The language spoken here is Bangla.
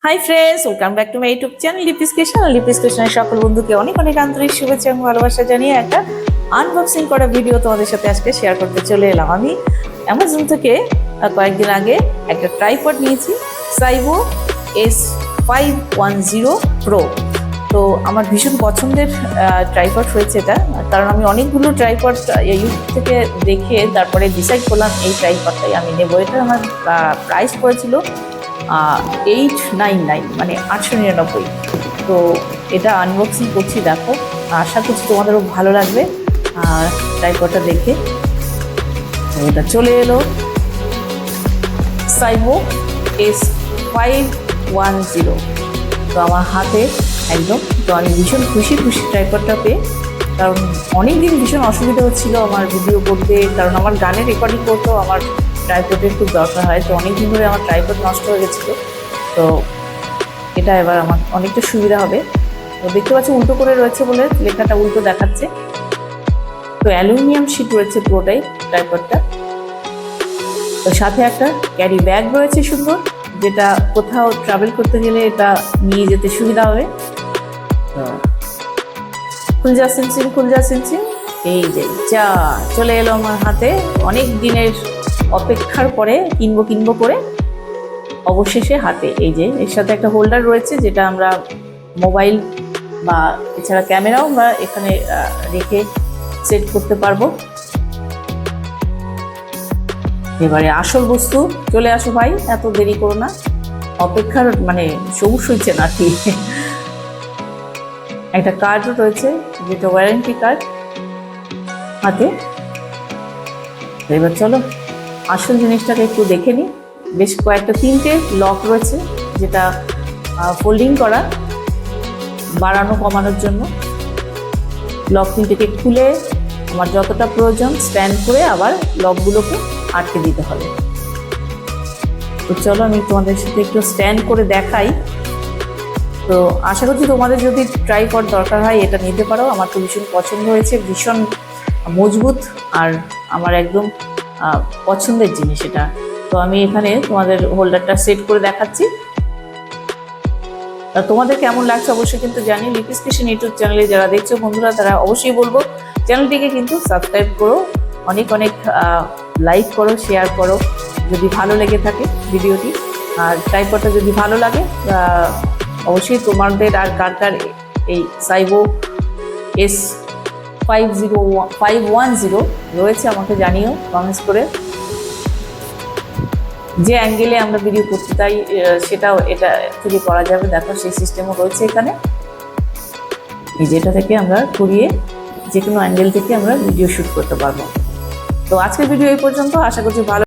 High friends, welcome back to my YouTube channel Lipi's creation. লিপিস ক্রিয়েশনের সকল বন্ধুকে অনেক অনেক আন্তরিক শুভেচ্ছা এবং ভালোবাসা জানিয়ে একটা আনবক্সিং করা ভিডিও তোমাদের সাথে আজকে শেয়ার করতে চলে এলাম। আমি অ্যামাজন থেকে কয়েকদিন আগে একটা ট্রাইপড নিয়েছি, সাইবো S510 Pro। তো আমার ভীষণ পছন্দের ট্রাইপড হয়েছে এটা, কারণ আমি অনেকগুলো ট্রাইপড ইউটিউব থেকে দেখে তারপরে ডিসাইড করলাম এই ট্রাইপডটাই আমি নেবো। এটা আমার প্রাইস পড়েছিল 899, মানে 899। তো এটা আনবক্সিং করছি, দেখো। আশা করছি তোমাদেরও ভালো লাগবে ট্রাইপডটা দেখে। এটা চলে এলো সাইবো S510। তো আমার হাতে একদম, তো আমি ভীষণ খুশি ট্রাইপডটা পেয়ে, কারণ অনেক দিন ভীষণ অসুবিধা হচ্ছিলো আমার ভিডিও করতে, কারণ আমার গানে রেকর্ডিং করতেও আমার ট্রাইপডের খুব দরকার হয়। তো অনেক দিন ধরে আমার ট্রাইপড নষ্ট হয়ে গেছিলো, তো এটা এবার আমার অনেকটা সুবিধা হবে। তো দেখতে পাচ্ছি উল্টো করে রয়েছে বলে লেখাটা উল্টো দেখাচ্ছে। তো অ্যালুমিনিয়াম শিট রয়েছে পুরোটাই ট্রাইপডটা। তো সাথে একটা ক্যারি ব্যাগ রয়েছে সুন্দর, যেটা কোথাও ট্রাভেল করতে গেলে এটা নিয়ে যেতে সুবিধা হবে। তো খুলজা সিনসিন এই যে যা চলে এলো আমার হাতে। অনেক দিনের অপেক্ষার পরে কিনবো করে অবশেষে হাতে। এই যে এর সাথে একটা হোল্ডার রয়েছে, যেটা আমরা মোবাইল বা এছাড়া ক্যামেরাও বা এখানে রেখে সেট করতে পারবো। এবারে আসল বস্তু চলে আসো ভাই, এত দেরি করো না, অপেক্ষার মানে সবুজ হচ্ছে না কি। একটা কার্ডও রয়েছে, যেটা ওয়ারেন্টি কার্ড হাতে। এবার চলো আসল জিনিসটাকে একটু দেখে নিই। বেশ কয়েকটা 3টে লক রয়েছে, যেটা ফোল্ডিং করা, বাড়ানো কমানোর জন্য। লক 3টেকে খুলে আমার যতটা প্রয়োজন স্ট্যান্ড করে আবার লকগুলোকে আটকে দিতে হবে। তো চলো আমি তোমাদের সাথে একটু স্ট্যান্ড করে দেখাই। তো আশা করছি তোমাদের যদি ট্রাইপড দরকার হয় এটা নিতে পারো। আমার তো ভীষণ পছন্দ হয়েছে, ভীষণ মজবুত আর আমার একদম পছন্দের জিনিস এটা। তো আমি এখানে তোমাদের হোল্ডারটা সেট করে দেখাচ্ছি। তোমাদের কেমন লাগছে অবশ্যই কিন্তু জানি। লিপিস ক্রিয়েশন ইউটিউব চ্যানেলে যারা দেখছো বন্ধুরা, তারা অবশ্যই বলবো চ্যানেলটিকে কিন্তু সাবস্ক্রাইব করো, অনেক লাইক করো, শেয়ার করো যদি ভালো লেগে থাকে ভিডিওটি। আর ট্রাইপডটা যদি ভালো লাগে অবশ্যই তোমাদের আর কার এই সাইবো S510 রয়েছে আমাকে জানিও কমেন্টস করে। যে অ্যাঙ্গেলে আমরা ভিডিও করতে চাই সেটাও এটা থেকে করা যাবে, দেখো সেই সিস্টেমও রয়েছে এখানে। এই যেটা থেকে আমরা ঘুরিয়ে যে কোনো অ্যাঙ্গেল থেকে আমরা ভিডিও শ্যুট করতে পারবো। তো আজকের ভিডিও এই পর্যন্ত, আশা করছি ভালো